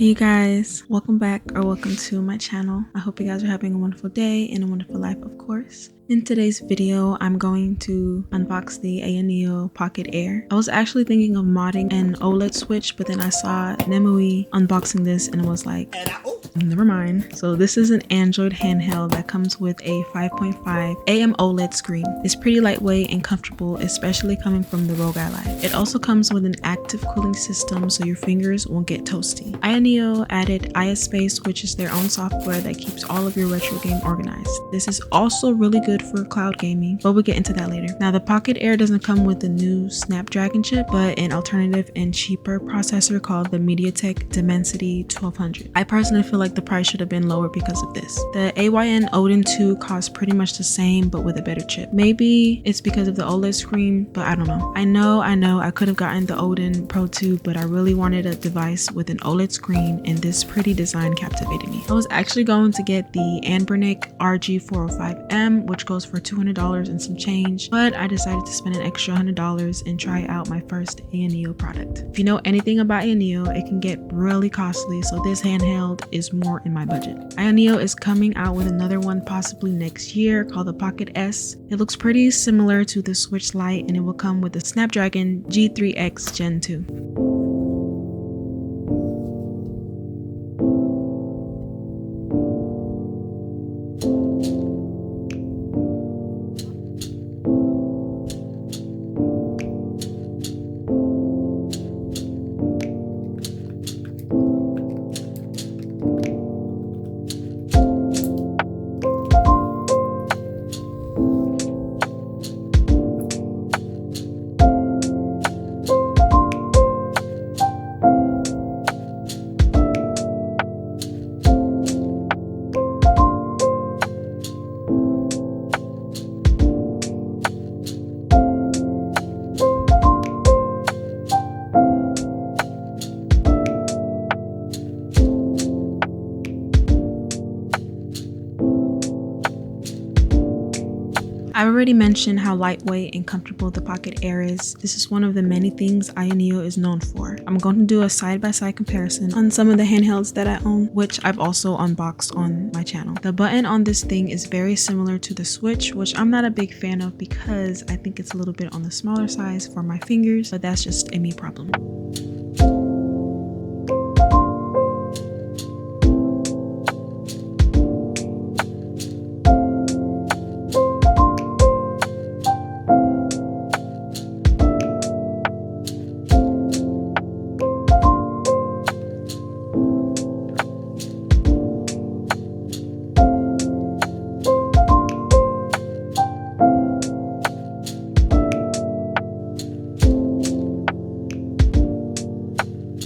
Hey you guys, welcome back or welcome to my channel. I hope you guys are having a wonderful day and a wonderful life, of course. In today's video, I'm going to unbox the Ayaneo Pocket Air. I was actually thinking of modding an OLED switch, but then I saw Nemui unboxing this and was like, never mind. So this is an Android handheld that comes with a 5.5 AM OLED screen. It's pretty lightweight and comfortable, especially coming from the Rogue Ally. It also comes with an active cooling system so your fingers won't get toasty. Ayaneo added ayaspace, which is their own software that keeps all of your retro game organized. This is also really good for cloud gaming, but we'll get into that later. Now the Pocket Air doesn't come with the new Snapdragon chip, but an alternative and cheaper processor called the MediaTek Dimensity 1200. I personally feel like the price should have been lower because of this. The AYN Odin 2 costs pretty much the same, but with a better chip. Maybe it's because of the OLED screen, but I don't know. I know I could have gotten the Odin Pro 2, but I really wanted a device with an OLED screen, and this pretty design captivated me. I was actually going to get the Anbernic RG405M, which goes for $200 and some change, but I decided to spend an extra $100 and try out my first Ayaneo product. If you know anything about Ayaneo, it can get really costly, so this handheld is more in my budget. Ayaneo is coming out with another one possibly next year called the Pocket S. It looks pretty similar to the Switch Lite, and it will come with the Snapdragon G3X Gen 2. I've already mentioned how lightweight and comfortable the Pocket Air is. This is one of the many things Ayaneo is known for. I'm going to do a side-by-side comparison on some of the handhelds that I own, which I've also unboxed on my channel. The button on this thing is very similar to the Switch, which I'm not a big fan of because I think it's a little bit on the smaller size for my fingers, but that's just a me problem.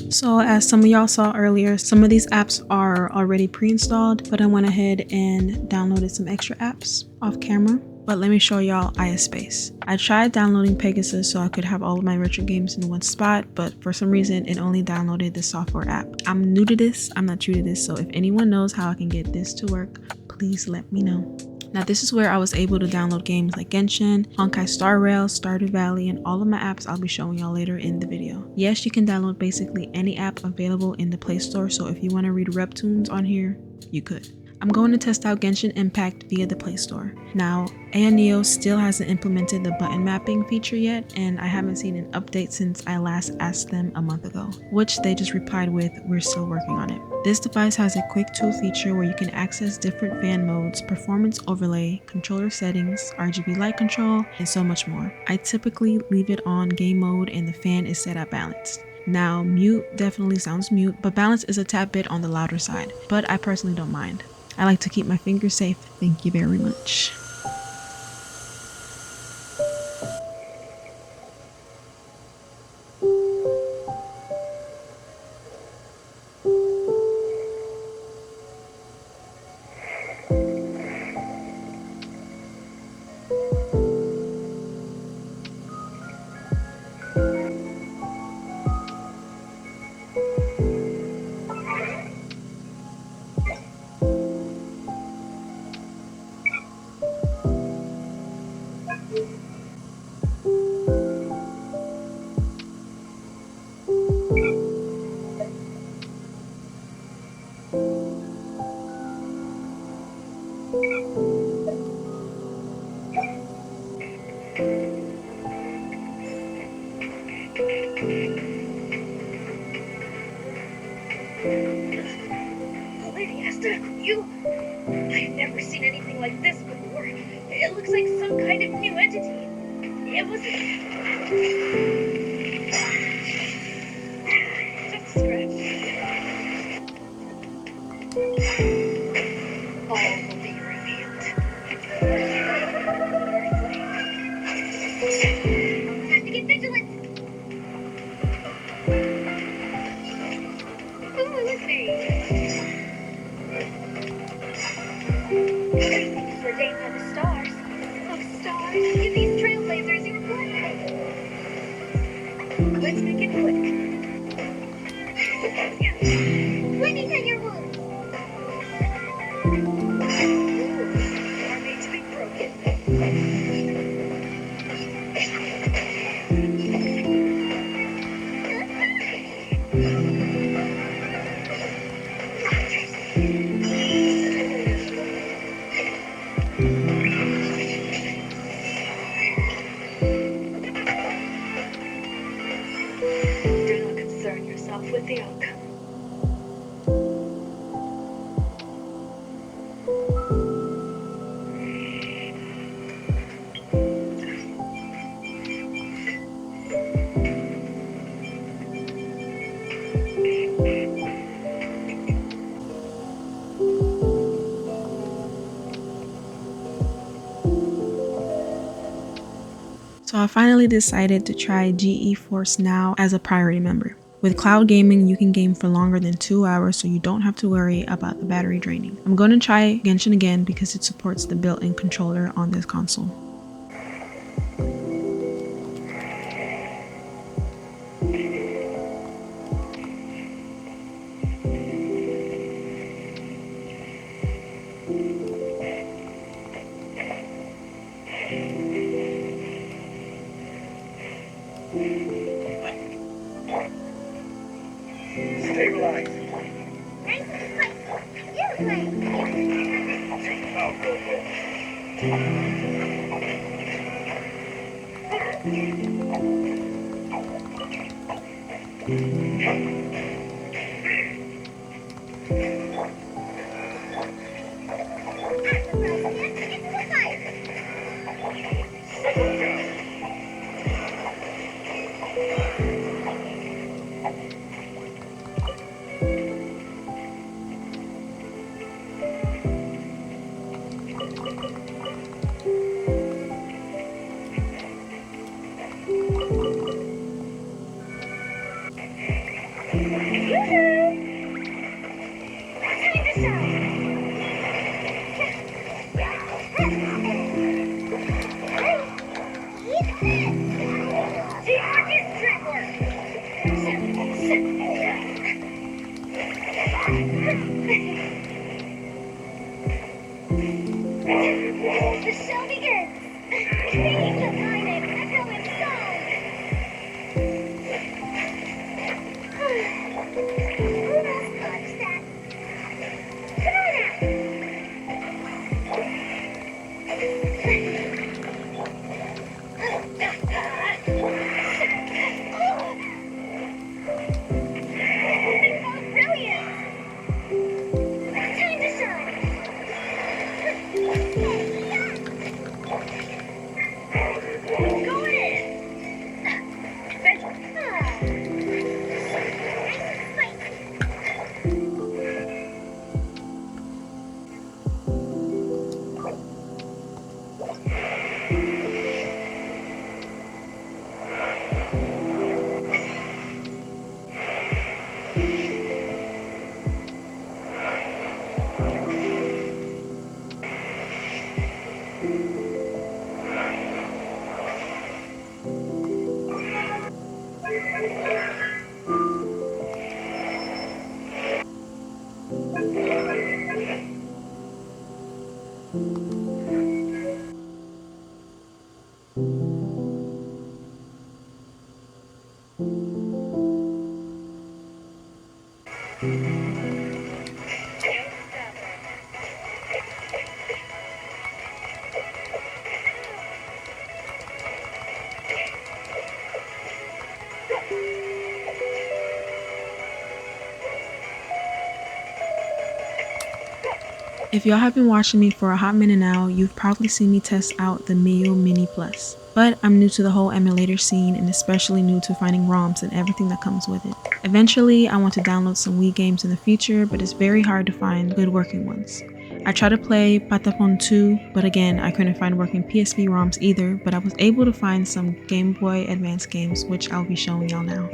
So as some of y'all saw earlier, some of these apps are already pre-installed, but I went ahead and downloaded some extra apps off camera. But let me show y'all ayaspace. I tried downloading Pegasus so I could have all of my retro games in one spot, but for some reason it only downloaded the software app. I'm new to this, I'm not true to this, so if anyone knows how I can get this to work, please let me know. Now this is where I was able to download games like Genshin, Honkai Star Rail, Stardew Valley, and all of my apps I'll be showing y'all later in the video. Yes, you can download basically any app available in the Play Store, so if you want to read Webtoons on here, you could. I'm going to test out Genshin Impact via the Play Store. Now, Ayaneo still hasn't implemented the button mapping feature yet, and I haven't seen an update since I last asked them a month ago, which they just replied with, "We're still working on it." This device has a quick tool feature where you can access different fan modes, performance overlay, controller settings, RGB light control, and so much more. I typically leave it on game mode and the fan is set at balanced. Now, mute definitely sounds mute, but balance is a tad bit on the louder side, but I personally don't mind. I like to keep my fingers safe. Thank you very much. You? I've never seen anything like this before. It looks like some kind of new entity. It wasn't... Just a scratch. All will be revealed. Time to get vigilant. Who is me? Everything's ordained by the stars. Oh, stars, give these trailblazers your blessing. Let's make it quick. Let me tell your wounds. Are made to be broken. Do not concern yourself with the outcome. So I finally decided to try GeForce Now as a priority member. With cloud gaming, you can game for longer than 2 hours, so you don't have to worry about the battery draining. I'm going to try Genshin again because it supports the built-in controller on this console. Stabilize. The show begins! Take the time and echo inside! Who else touched that? Come on out! Oh, brilliant! Time to shine! Go in! If y'all have been watching me for a hot minute now, you've probably seen me test out the Mio Mini Plus. But I'm new to the whole emulator scene and especially new to finding ROMs and everything that comes with it. Eventually, I want to download some Wii games in the future, but it's very hard to find good working ones. I tried to play Patapon 2, but again, I couldn't find working PSP ROMs either, but I was able to find some Game Boy Advance games, which I'll be showing y'all now.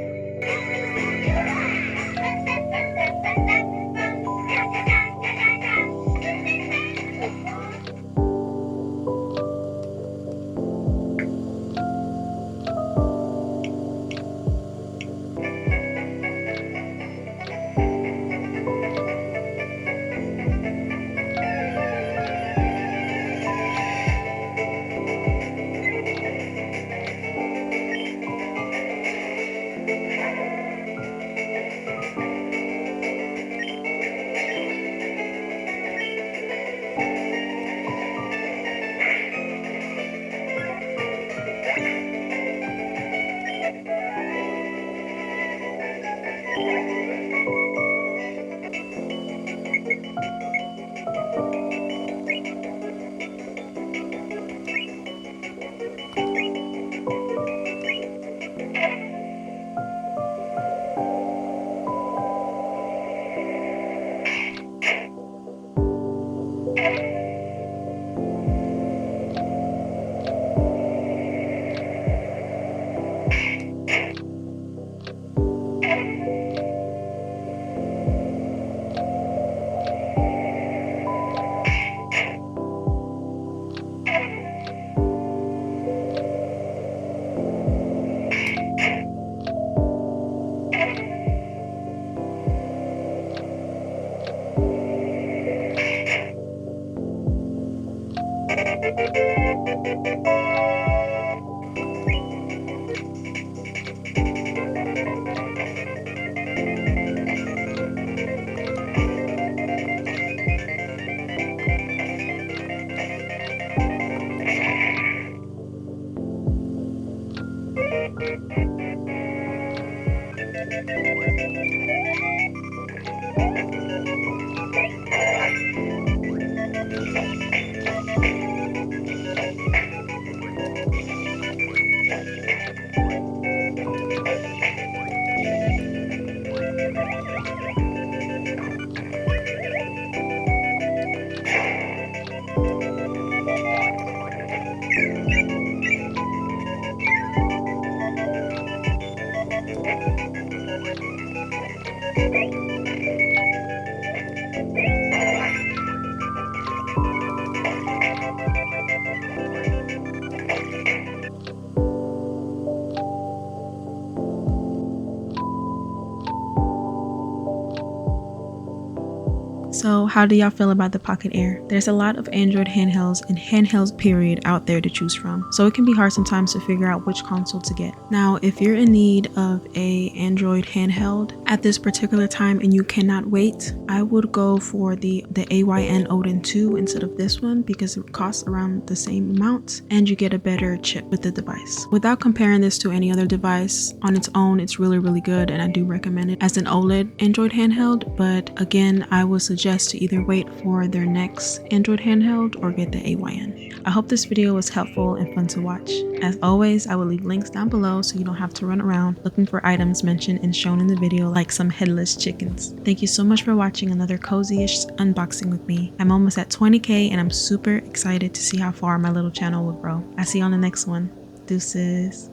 So how do y'all feel about the Pocket Air? There's a lot of Android handhelds and handhelds period out there to choose from, so it can be hard sometimes to figure out which console to get. Now, if you're in need of a Android handheld at this particular time and you cannot wait, I would go for the AYN Odin 2 instead of this one because it costs around the same amount and you get a better chip with the device. Without comparing this to any other device, on its own it's really good and I do recommend it as an OLED Android handheld, but again I would suggest to either wait for their next Android handheld or get the AYN. I hope this video was helpful and fun to watch. As always, I will leave links down below so you don't have to run around looking for items mentioned and shown in the video like some headless chickens. Thank you so much for watching another cozy-ish unboxing with me. I'm almost at 20k and I'm super excited to see how far my little channel will grow. I'll see you on the next one. Deuces.